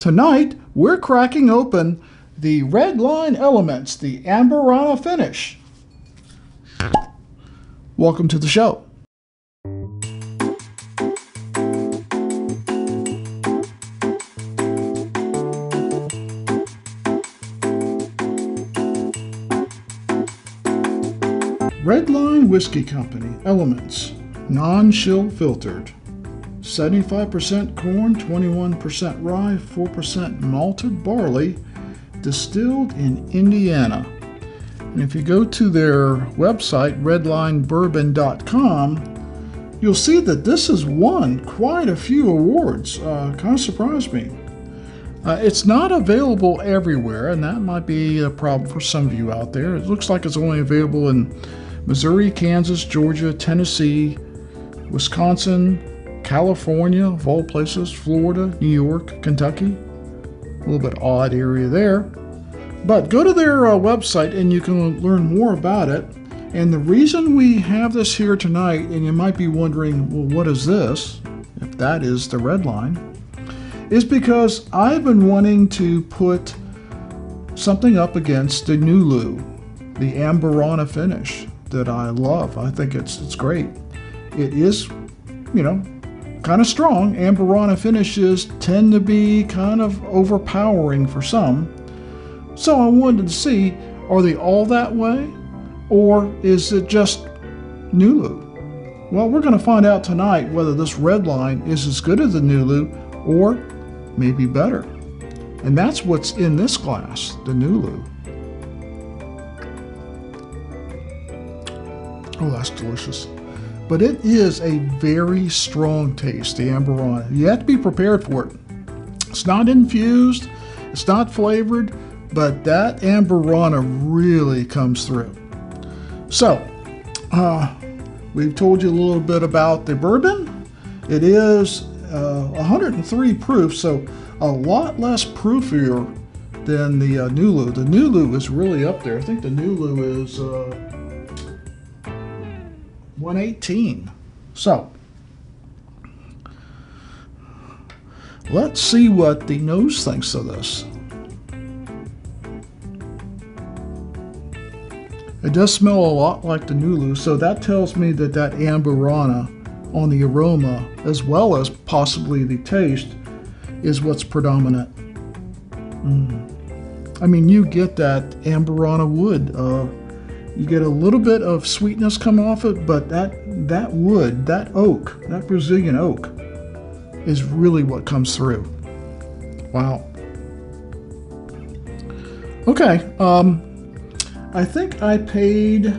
Tonight, we're cracking open the Red Line Elements, the Amburana finish. Welcome to the show. Red Line Whiskey Company Elements, non-chill filtered. 75% corn, 21% rye, 4% malted barley, distilled in Indiana. And if you go to their website, redlinebourbon.com, you'll see that this has won quite a few awards. Kind of surprised me. It's not available everywhere, and that might be a problem for some of you out there. It looks like it's only available in Missouri, Kansas, Georgia, Tennessee, Wisconsin, California, of all places, Florida, New York, Kentucky. A little bit odd area there. But go to their website and you can learn more about it. And the reason we have this here tonight, and you might be wondering, well, what is this? If that is the Red Line, is because I've been wanting to put something up against the Nulu, the Amburana finish that I love. I think it's great. It is, kind of strong. Amburana finishes tend to be kind of overpowering for some. So I wanted to see, are they all that way? Or is it just Nulu? Well, we're going to find out tonight whether this Red Line is as good as the Nulu or maybe better. And that's what's in this glass, the Nulu. Oh, that's delicious. But it is a very strong taste, the Amburana. You have to be prepared for it. It's not infused, it's not flavored, but that Amburana really comes through. So, we've told you a little bit about the bourbon. It is 103 proof, so a lot less proofier than the Nulu. The Nulu is really up there. I think the Nulu is 118. So, let's see what the nose thinks of this. It does smell a lot like the Nulu, so that tells me that that Amburana on the aroma, as well as possibly the taste, is what's predominant. I mean, you get that Amburana wood. You get a little bit of sweetness come off it, but that wood, that oak, that Brazilian oak is really what comes through. Wow. Okay, I think I paid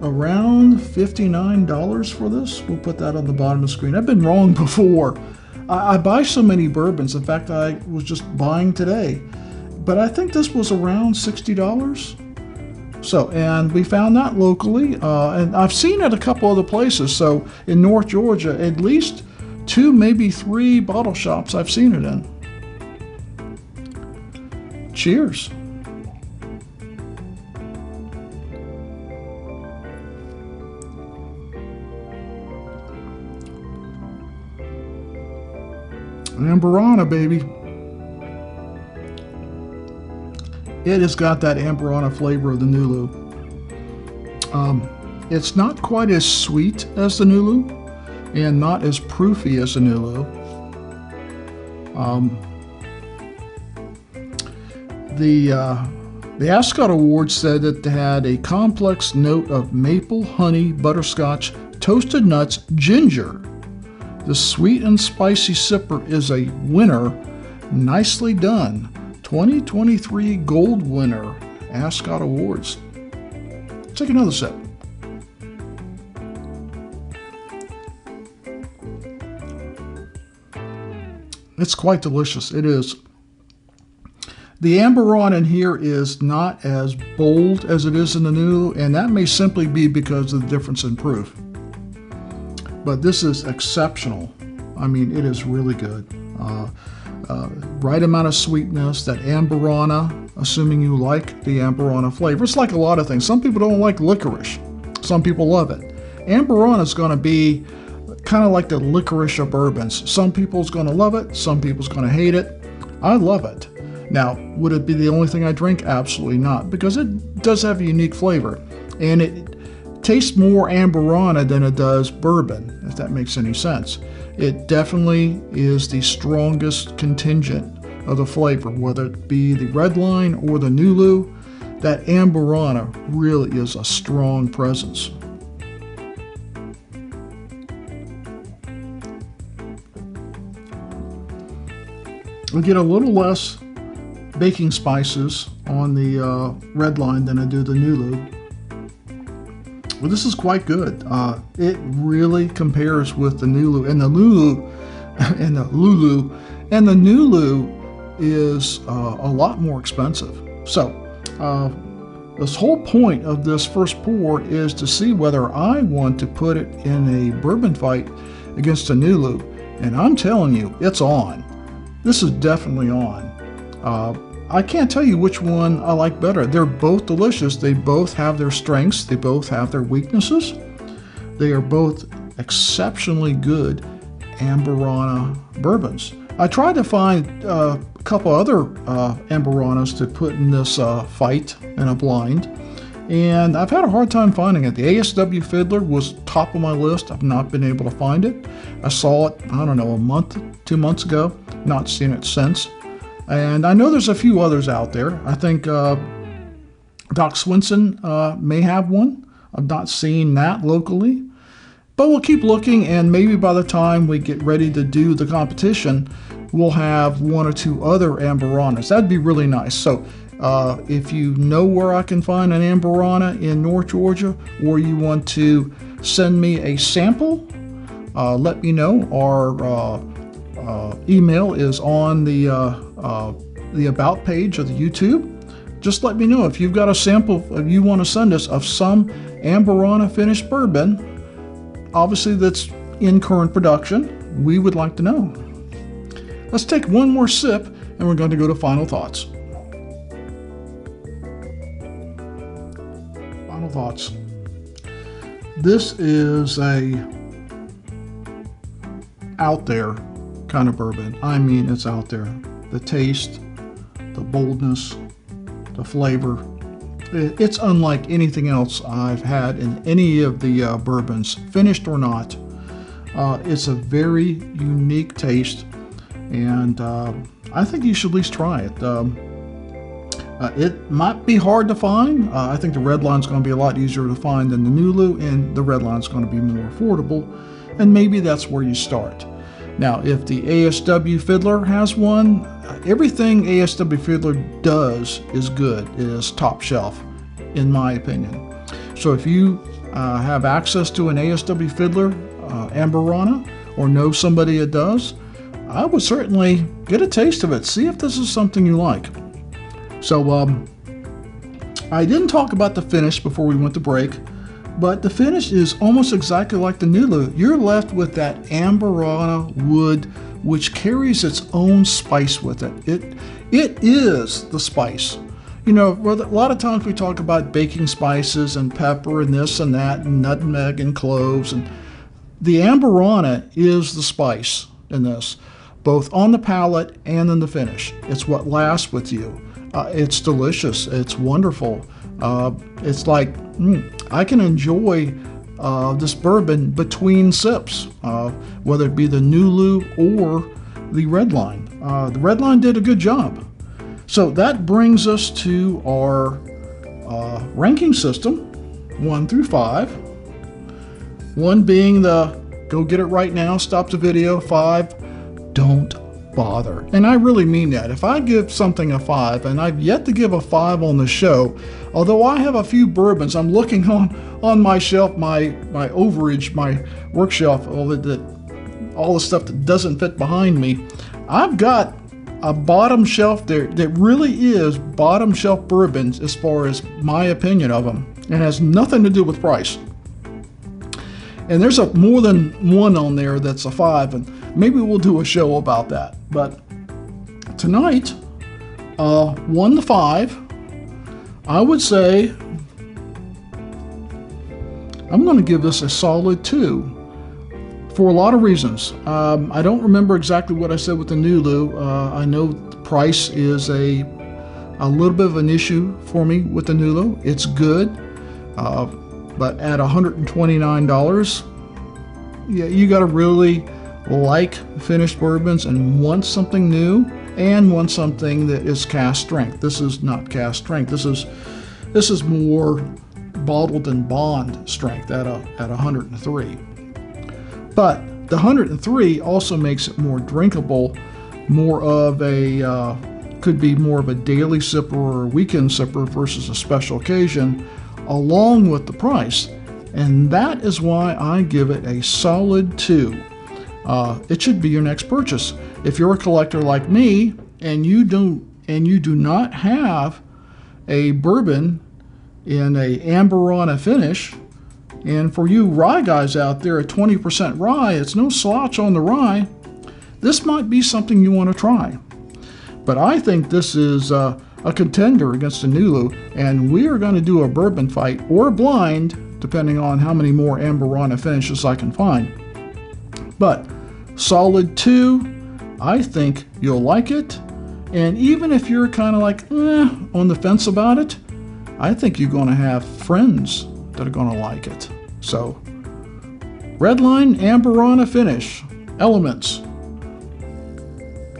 around $59 for this. We'll put that on the bottom of the screen. I've been wrong before. I buy so many bourbons. In fact, I was just buying today. But I think this was around $60. So, and we found that locally, and I've seen it a couple other places. So in North Georgia, at least 2, maybe 3 bottle shops I've seen it in. Cheers. Amburana, baby. It has got that Amburana flavor of the Nulu. It's not quite as sweet as the Nulu and not as proofy as the Nulu. The Ascot Award said that it had a complex note of maple, honey, butterscotch, toasted nuts, ginger. The sweet and spicy sipper is a winner. Nicely done. 2023 Gold winner, Ascot Awards. Take another sip. It's quite delicious. It is. The Amburana in here is not as bold as it is in the Nulu, and that may simply be because of the difference in proof. But this is exceptional. I mean, it is really good. Right amount of sweetness, that Amburana, assuming you like the Amburana flavor. It's like a lot of things. Some people don't like licorice. Some people love it. Amburana is going to be kind of like the licorice of bourbons. Some people's going to love it. Some people's going to hate it. I love it. Now, would it be the only thing I drink? Absolutely not, because it does have a unique flavor, and it tastes more Amburana than it does bourbon, if that makes any sense. It definitely is the strongest contingent of the flavor, whether it be the red line or the Nulu. That Amburana really is a strong presence. I get a little less baking spices on the red line than I do the Nulu. Well, this is quite good. It really compares with the Nulu, and the Nulu is a lot more expensive. So this whole point of this first pour is to see whether I want to put it in a bourbon fight against the Nulu, and I'm telling you, it's on. This is definitely on. I can't tell you which one I like better. They're both delicious. They both have their strengths. They both have their weaknesses. They are both exceptionally good Amburana bourbons. I tried to find a couple other Amburanas to put in this fight in a blind, and I've had a hard time finding it. The ASW Fiddler was top of my list. I've not been able to find it. I saw it, I don't know, a month, 2 months ago. Not seen it since. And I know there's a few others out there. I think Doc Swinson may have one. I've not seen that locally. But we'll keep looking, and maybe by the time we get ready to do the competition, we'll have one or two other Amburanas. That'd be really nice. So if you know where I can find an Amburana in North Georgia, or you want to send me a sample, let me know. Our email is on the About page of the YouTube. Just let me know if you've got a sample you want to send us of some Amburana finished bourbon, obviously that's in current production. We would like to know. Let's take one more sip, and we're going to go to final thoughts. Final thoughts. This is a out there kind of bourbon. I mean, it's out there. The taste, the boldness, the flavor. It's unlike anything else I've had in any of the bourbons, finished or not. It's a very unique taste, and I think you should at least try it. It might be hard to find. I think the red line's going to be a lot easier to find than the Nulu, and the red line's going to be more affordable, and maybe that's where you start. Now, if the ASW Fiddler has one, everything ASW Fiddler does is good, is top shelf, in my opinion. So if you have access to an ASW Fiddler Amburana, or know somebody that does, I would certainly get a taste of it. See if this is something you like. So I didn't talk about the finish before we went to break, but the finish is almost exactly like the Nulu. You're left with that Amburana wood, which carries its own spice with it. It is the spice. You know, a lot of times we talk about baking spices and pepper and this and that and nutmeg and cloves, and the Amburana is the spice in this, both on the palate and in the finish. It's what lasts with you. It's delicious. It's wonderful. It's like, I can enjoy this bourbon between sips, whether it be the Nulu or the red line. The red line did a good job. So that brings us to our ranking system, 1 through 5. 1 being the go get it right now, stop the video. 5, don't bother. And I really mean that. If I give something a 5, and I've yet to give a 5 on the show, although I have a few bourbons, I'm looking on my shelf, my overage, my work shelf, all the stuff that doesn't fit behind me. I've got a bottom shelf there that really is bottom shelf bourbons as far as my opinion of them. It has nothing to do with price. And there's more than one on there that's a 5, and maybe we'll do a show about that. But tonight, 1 to 5, I would say I'm going to give this a solid 2 for a lot of reasons. I don't remember exactly what I said with the Nulu. I know Price is a little bit of an issue for me with the Nulu. It's good, but at $129, yeah, you got to really like finished bourbons and want something new and want something that is cask strength. This is not cask strength. This is more bottled and bond strength at 103. But the 103 also makes it more drinkable, more of a could be more of a daily sipper or a weekend sipper versus a special occasion, along with the price. And that is why I give it a solid 2. It should be your next purchase. If you're a collector like me and you do not have a bourbon in a Amburana finish, and for you rye guys out there at 20% rye, it's no slouch on the rye, this might be something you want to try. But I think this is a contender against the Nulu, and we are going to do a bourbon fight or blind, depending on how many more Amburana finishes I can find. But solid 2, I think you'll like it. And even if you're kind of like on the fence about it, I think you're going to have friends that are going to like it. So, Redline Amburana finish, Elements.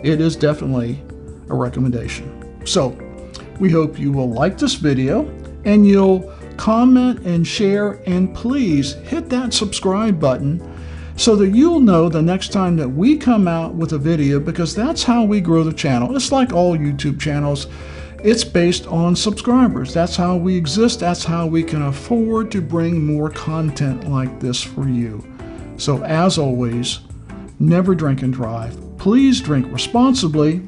It is definitely a recommendation. So, we hope you will like this video and you'll comment and share, and please hit that subscribe button so that you'll know the next time that we come out with a video, because that's how we grow the channel. It's like all YouTube channels. It's based on subscribers. That's how we exist. That's how we can afford to bring more content like this for you. So as always, never drink and drive. Please drink responsibly,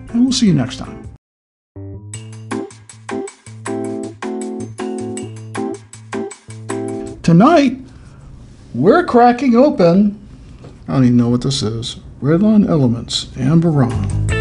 and we'll see you next time. Tonight, we're cracking open, I don't even know what this is, Redline Elements Amburana.